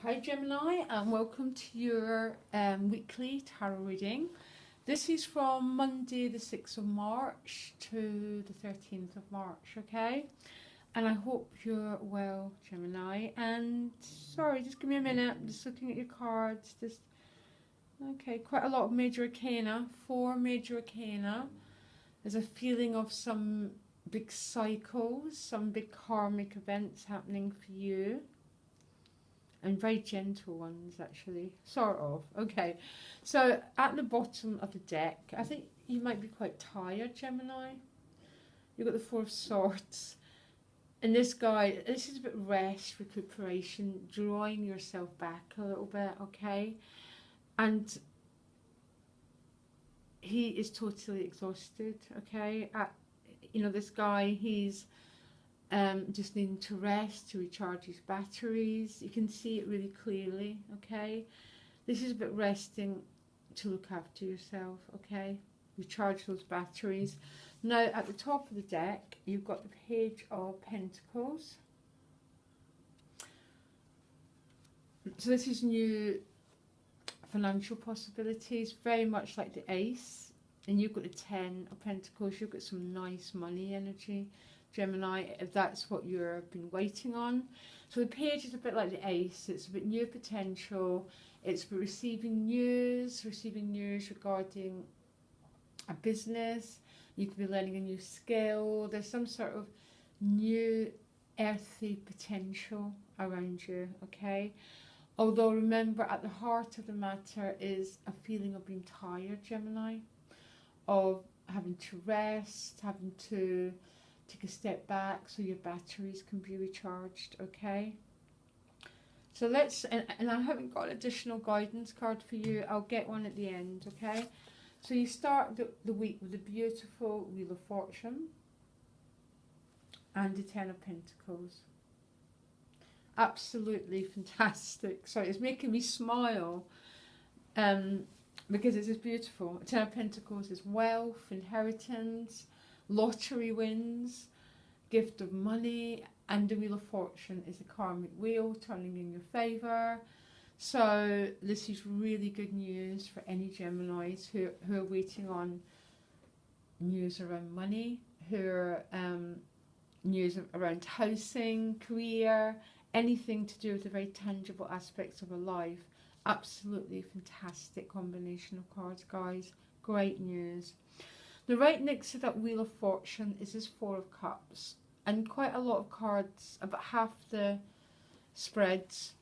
Hi Gemini, and welcome to your weekly tarot reading. This is from Monday the 6th of March to the 13th of March, okay? And I hope you're well, Gemini. And sorry, just give me a minute, I'm just looking at your cards. Okay, quite a lot of major arcana, 4 major arcana. There's a feeling of some big cycles, some big karmic events happening for you. And very gentle ones, actually, sort of. Okay, so at the bottom of the deck, I think you might be quite tired, Gemini. You've got the 4 of Swords, and this guy, this is a bit rest, recuperation, drawing yourself back a little bit, okay? And he is totally exhausted, okay? This guy, he's just needing to rest, to recharge his batteries. You can see it really clearly, okay? This is a bit resting to look after yourself, okay? Recharge those batteries. Now, at the top of the deck, you've got the Page of Pentacles. So this is new financial possibilities, very much like the Ace. And you've got the 10 of Pentacles. You've got some nice money energy, Gemini, if that's what you've been waiting on. So the Page is a bit like the Ace. It's a bit new potential. It's receiving news regarding a business. You could be learning a new skill. There's some sort of new earthy potential around you, okay? Although remember, at the heart of the matter is a feeling of being tired, Gemini, of having to rest, having to take a step back so your batteries can be recharged, okay? So let's, and I haven't got an additional guidance card for you. I'll get one at the end, okay? So you start the week with a beautiful Wheel of Fortune and the 10 of Pentacles. Absolutely fantastic. Sorry, it's making me smile because it's just beautiful. 10 of Pentacles is wealth, inheritance, lottery wins, gift of money, and the Wheel of Fortune is a karmic wheel turning in your favour. So this is really good news for any Geminis who are waiting on news around money, who are news around housing, career, anything to do with the very tangible aspects of a life. Absolutely fantastic combination of cards, guys. Great news. The right next to that Wheel of Fortune is this 4 of Cups. And quite a lot of cards, about half the spreads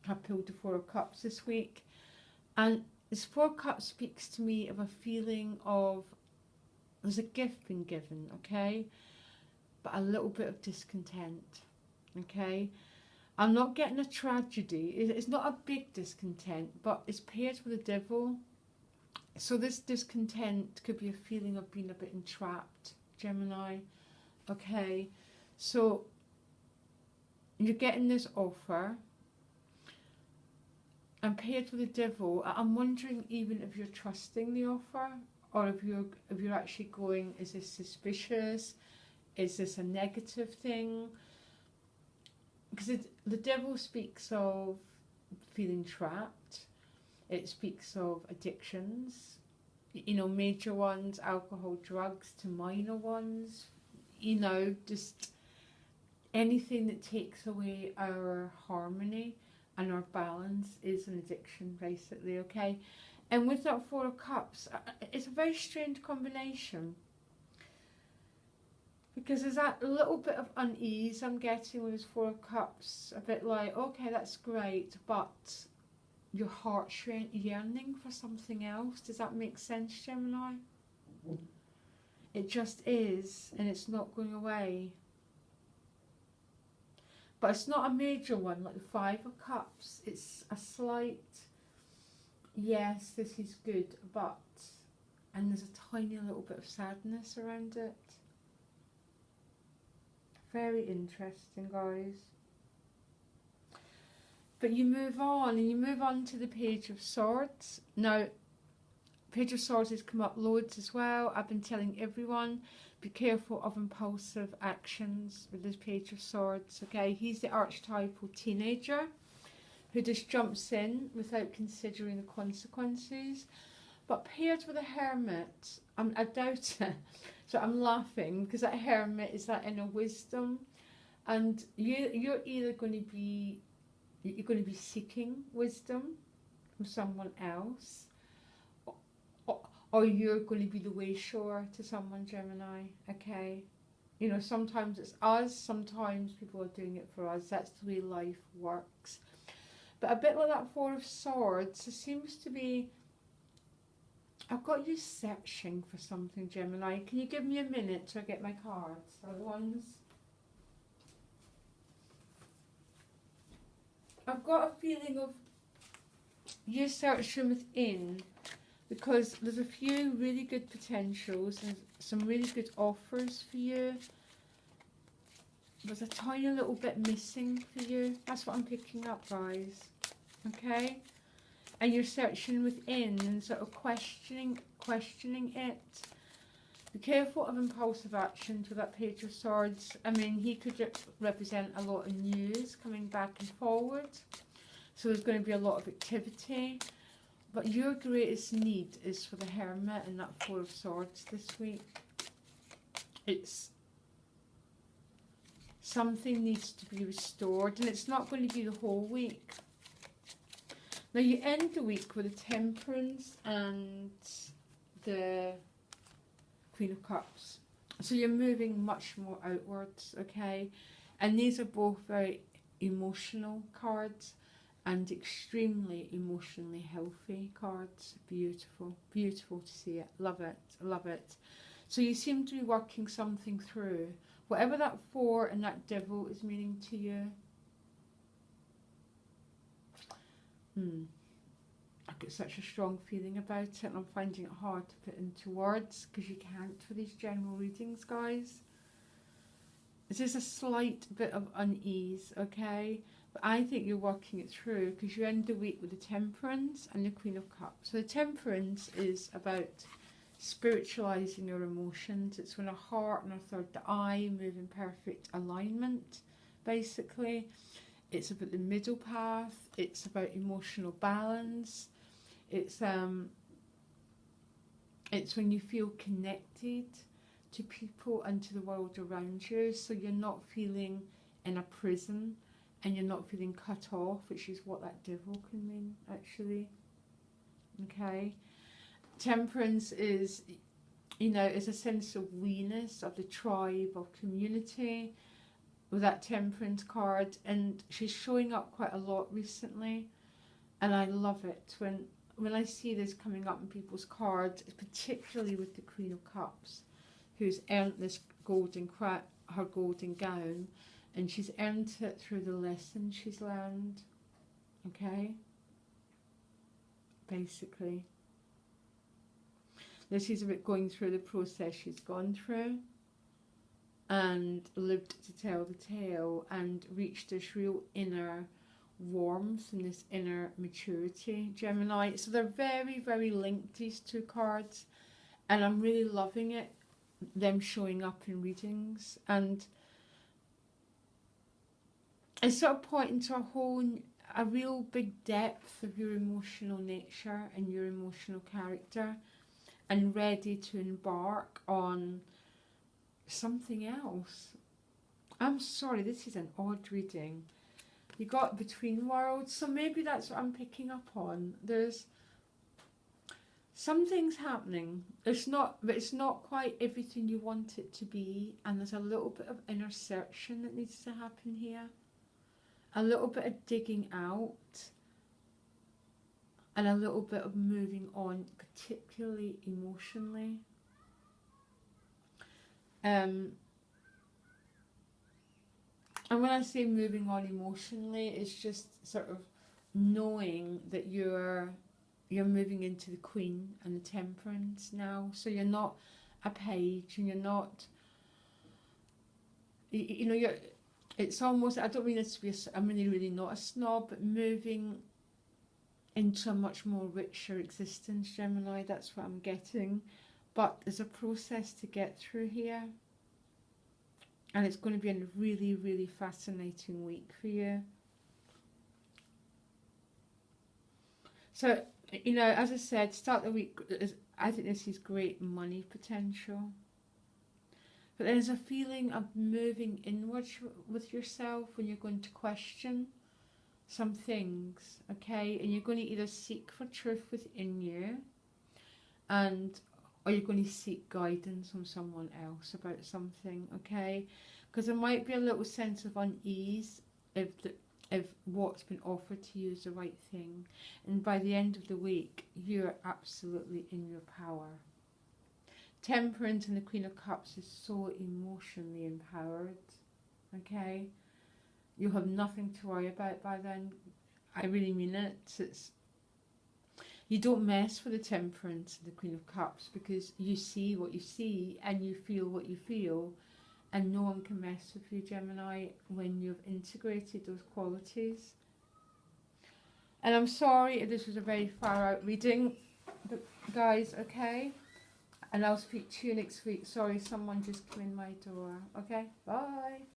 have pulled the 4 of Cups this week. And this 4 of Cups speaks to me of a feeling of there's a gift being given, okay? But a little bit of discontent, okay? I'm not getting a tragedy. It's not a big discontent, but it's paired with the Devil. So this discontent could be a feeling of being a bit entrapped, Gemini. Okay, so you're getting this offer, and paired with the Devil. I'm wondering even if you're trusting the offer, or if you're actually going, is this suspicious? Is this a negative thing? Because the Devil speaks of feeling trapped. It speaks of addictions, major ones, alcohol, drugs, to minor ones, just anything that takes away our harmony and our balance is an addiction, basically, okay? And with that 4 of Cups, it's a very strange combination. Because there's that little bit of unease I'm getting with this 4 of Cups, a bit like, okay, that's great, but your heart's yearning for something else. Does that make sense, Gemini? It just is, and it's not going away. But it's not a major one like the 5 of Cups. It's a slight, yes, this is good, but, and there's a tiny little bit of sadness around it. Very interesting, guys. But you move on, and you move on to the Page of Swords. Now, Page of Swords has come up loads as well. I've been telling everyone, be careful of impulsive actions with this Page of Swords, okay? He's the archetypal teenager who just jumps in without considering the consequences. But paired with a hermit, I doubt it. So I'm laughing because that hermit is that inner wisdom, and you're either going to be seeking wisdom from someone else, or you're going to be the way shower to someone, Gemini. Okay, you know, sometimes it's us, sometimes people are doing it for us. That's the way life works. But a bit like that Four of Swords, there seems to be, I've got you searching for something, Gemini. Can you give me a minute to get my cards? The ones. I've got a feeling of you searching within, because there's a few really good potentials and some really good offers for you. There's a tiny little bit missing for you. That's what I'm picking up, guys. Okay? And you're searching within and sort of questioning it. Be careful of impulsive actions with that Page of Swords. I mean, he could represent a lot of news coming back and forward. So there's going to be a lot of activity. But your greatest need is for the Hermit and that Four of Swords this week. It's something needs to be restored, and it's not going to be the whole week. Now you end the week with the Temperance and the Queen of Cups. So you're moving much more outwards, okay? And these are both very emotional cards and extremely emotionally healthy cards. Beautiful, beautiful to see it. Love it, love it. So you seem to be working something through. Whatever that Four and that Devil is meaning to you. I've got such a strong feeling about it, and I'm finding it hard to put into words because you can't for these general readings, guys. This is a slight bit of unease, okay? But I think you're working it through because you end the week with the Temperance and the Queen of Cups. So the Temperance is about spiritualizing your emotions. It's when our heart and our third eye move in perfect alignment, basically. It's about the middle path. It's about emotional balance. It's when you feel connected to people and to the world around you. So you're not feeling in a prison and you're not feeling cut off, which is what that Devil can mean, actually. Okay. Temperance is, you know, is a sense of we-ness, of the tribe, of community, with that Temperance card, and she's showing up quite a lot recently, and I love it when I see this coming up in people's cards, particularly with the Queen of Cups, who's earned this golden her golden gown, and she's earned it through the lessons she's learned. Okay, basically. This is about going through the process she's gone through and lived to tell the tale and reached this real inner warmth and this inner maturity, Gemini. So they're very, very linked, these two cards, and I'm really loving it, them showing up in readings, and it's sort of pointing to a real big depth of your emotional nature and your emotional character, and ready to embark on something else. I'm sorry, this is an odd reading. You got Between Worlds, so maybe that's what I'm picking up on. There's something's happening. It's not quite everything you want it to be, and there's a little bit of inner searching that needs to happen here. A little bit of digging out, and a little bit of moving on, particularly emotionally. And when I say moving on emotionally, it's just sort of knowing that you're moving into the Queen and the Temperance now. So you're not a page, and you're not, you know, it's almost, I don't mean this to be, I'm really not a snob, but moving into a much more richer existence, Gemini. That's what I'm getting. But there's a process to get through here, and it's going to be a really, really fascinating week for you. So, you know, as I said, start the week, I think this is great money potential. But there's a feeling of moving inwards with yourself when you're going to question some things, okay? And you're going to either seek for truth within you, or you're going to seek guidance from someone else about something, okay? Because there might be a little sense of unease if what's been offered to you is the right thing. And by the end of the week, you're absolutely in your power. Temperance and the Queen of Cups is so emotionally empowered, okay? You have nothing to worry about by then. I really mean it. You don't mess with the Temperance and the Queen of Cups because you see what you see and you feel what you feel, and no one can mess with you, Gemini, when you've integrated those qualities. And I'm sorry if this was a very far out reading, guys, okay? And I'll speak to you next week. Sorry, someone just came in my door. Okay, bye.